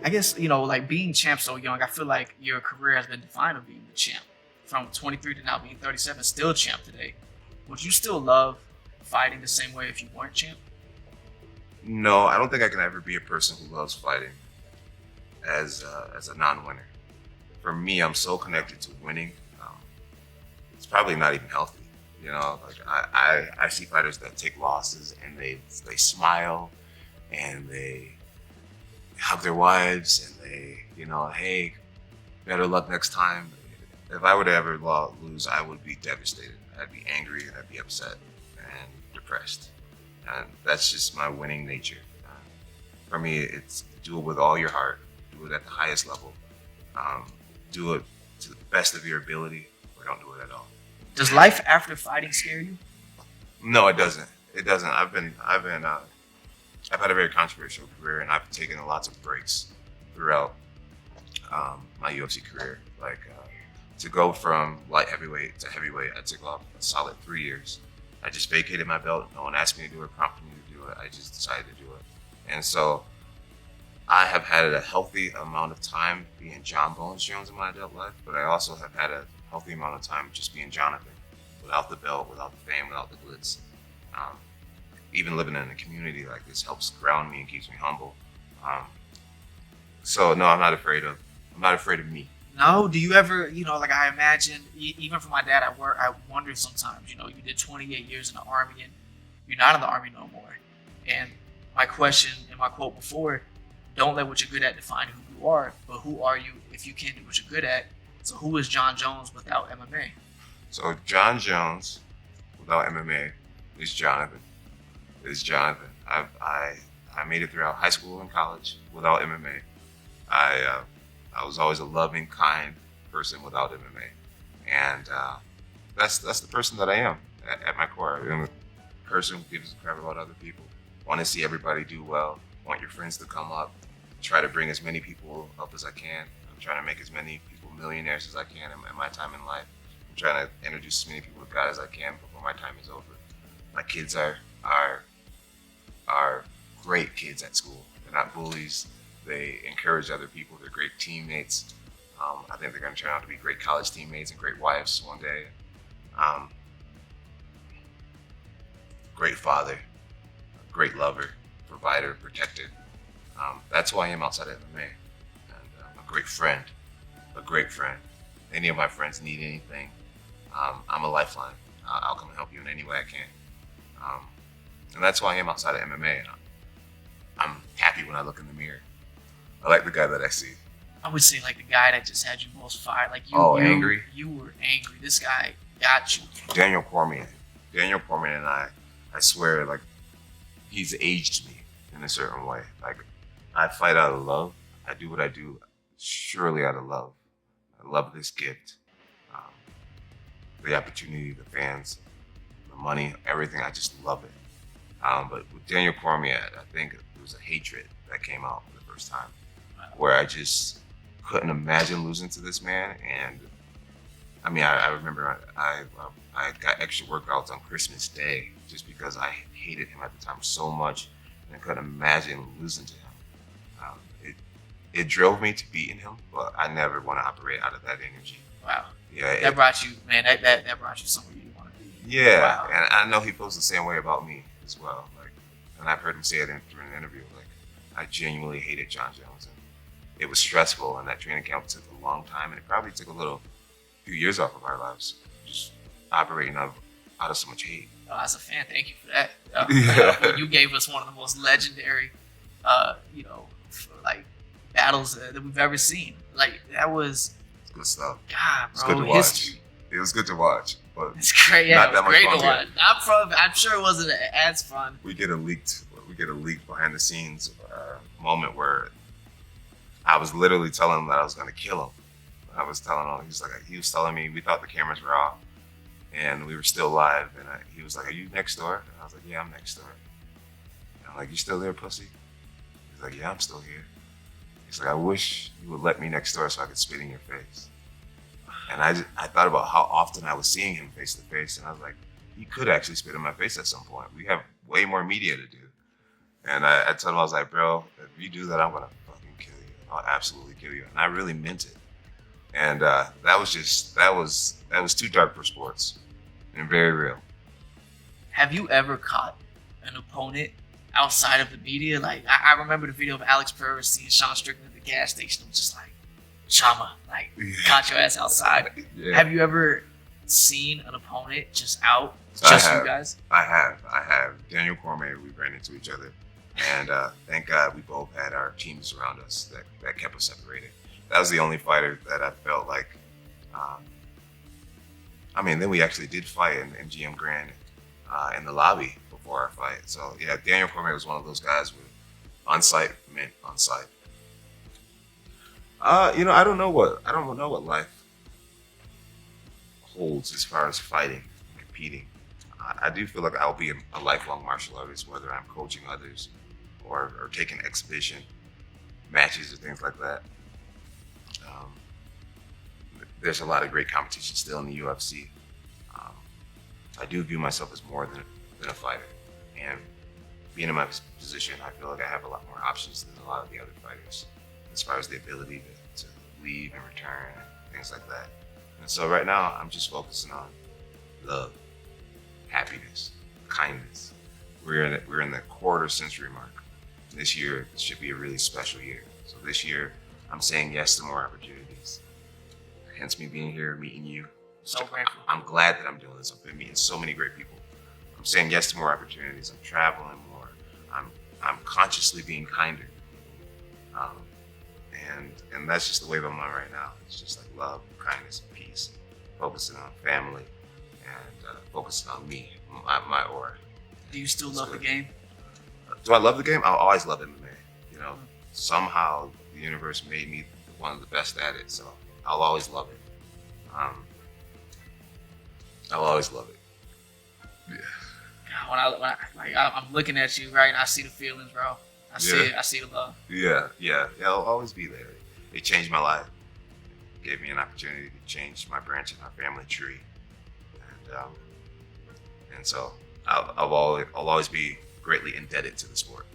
I guess, like being champ so young, I feel like your career has been defined of being the champ. From 23 to now being 37, still champ today. Would you still love fighting the same way if you weren't champ? No, I don't think I can ever be a person who loves fighting as a non-winner. For me, I'm so connected to winning. It's probably not even healthy. Like I see fighters that take losses and they smile and they hug their wives and they, hey, better luck next time. If I were to ever lose, I would be devastated. I'd be angry and I'd be upset and depressed. And that's just my winning nature. For me, it's do it with all your heart, do it at the highest level, do it to the best of your ability, or don't do it at all. Does life after fighting scare you? No, it doesn't. It doesn't. I've had a very controversial career, and I've taken lots of breaks throughout my UFC career. Like to go from light heavyweight to heavyweight, I took off a solid 3 years. I just vacated my belt. No one asked me to do it, prompted me to do it. I just decided to do it. And so I have had a healthy amount of time being Jon Jones in my adult life, but I also have had a healthy amount of time just being Jonathan, without the belt, without the fame, without the glitz. Even living in a community like this helps ground me and keeps me humble. So no, I'm not afraid of me. No, do you ever, like I imagine, even for my dad at work, I wonder sometimes, you did 28 years in the Army and you're not in the Army no more. And my question in my quote before, don't let what you're good at define who you are, but who are you if you can't do what you're good at? So who is Jon Jones without MMA? So Jon Jones without MMA is Jonathan. I made it throughout high school and college without MMA. I was always a loving, kind person without MMA, and that's the person that I am at my core. I'm a person who gives a crap about other people. Want to see everybody do well. Want your friends to come up. Try to bring as many people up as I can. I'm trying to make as many people millionaires as I can in my time in life. I'm trying to introduce as many people to God as I can before my time is over. My kids are great kids at school. They're not bullies. They encourage other people. They're great teammates. I think they're going to turn out to be great college teammates and great wives one day. Great father, great lover, provider, protector. That's who I am outside of MMA. And a great friend. Any of my friends need anything, I'm a lifeline. I'll come and help you in any way I can. And that's who I am outside of MMA. And I'm happy when I look in the mirror. I like the guy that I see. I would say like the guy that just had you most fired. Like angry? You were angry. This guy got you. Daniel Cormier and I swear, like, he's aged me in a certain way. Like, I fight out of love. I do what I do surely out of love. I love this gift. The opportunity, the fans, the money, everything. I just love it. But with Daniel Cormier, I think it was a hatred that came out for the first time, where I just couldn't imagine losing to this man. And I mean, I remember I got extra workouts on Christmas Day just because I hated him at the time so much, and I couldn't imagine losing to him. It drove me to beating him, but I never want to operate out of that energy. Wow. Yeah, that brought you, man. That brought you somewhere you want to be. Yeah, wow. And I know he feels the same way about me as well. Like, and I've heard him say it during an interview. Like, I genuinely hated Jon Jones, and it was stressful. And that training camp took a long time, and it probably took a few years off of our lives, just operating out of so much hate. Oh, as a fan, thank you for that. You gave us one of the most legendary, like battles that we've ever seen. Like that was good stuff. God, bro, it's good to history. Watch. It was good to watch, but it's great. Yeah, it was great to watch. Yet. I'm sure it wasn't as fun. We get a leaked behind the scenes moment where I was literally telling him that I was going to kill him. I was telling him, he was telling me, we thought the cameras were off and we were still live, and he was like, "Are you next door?" And I was like, "Yeah, I'm next door." And I'm like, "You still there, pussy?" He's like, "Yeah, I'm still here." He's like, "I wish you would let me next door so I could spit in your face." And I thought about how often I was seeing him face to face, and I was like, he could actually spit in my face at some point. We have way more media to do. And I told him, I was like, "Bro, if you do that, I'm gonna fucking kill you. I'll absolutely kill you. And I really meant it. And that was too dark for sports and very real. Have you ever caught an opponent outside of the media? Like, I remember the video of Alex Purvis seeing Sean Strickland at the gas station. It was just like, Shama, like, caught your ass outside. Yeah. Have you ever seen an opponent just out? So Just you guys? I have. Daniel Cormier, we ran into each other. And thank God we both had our teams around us that kept us separated. That was the only fighter that I felt like, then we actually did fight in GM Grand in the lobby before our fight. So yeah, Daniel Cormier was one of those guys with on-site meant on-site. I don't know what life holds as far as fighting and competing. I do feel like I'll be a lifelong martial artist, whether I'm coaching others or taking exhibition matches or things like that. There's a lot of great competition still in the UFC. I do view myself as more than a fighter. And being in my position, I feel like I have a lot more options than a lot of the other fighters as far as the ability to leave and return and things like that. And so right now, I'm just focusing on love, happiness, kindness. We're in the quarter century mark. This year, it should be a really special year. So this year, I'm saying yes to more opportunities. Hence me being here, meeting you. So grateful. I'm glad that I'm doing this. I've been meeting so many great people. I'm saying yes to more opportunities. I'm traveling more. I'm consciously being kinder. And that's just the wave I'm on right now. It's just like love, kindness, and peace. Focusing on family and focusing on me, my aura. Do you still love the game? Do I love the game? I'll always love MMA. Somehow the universe made me one of the best at it, so I'll always love it. I'll always love it. Yeah. When I'm looking at you, right, and I see the feelings, bro. I see the love. Yeah. I'll always be there. It changed my life. It gave me an opportunity to change my branch in our family tree, and so I'll always be greatly indebted to the sport.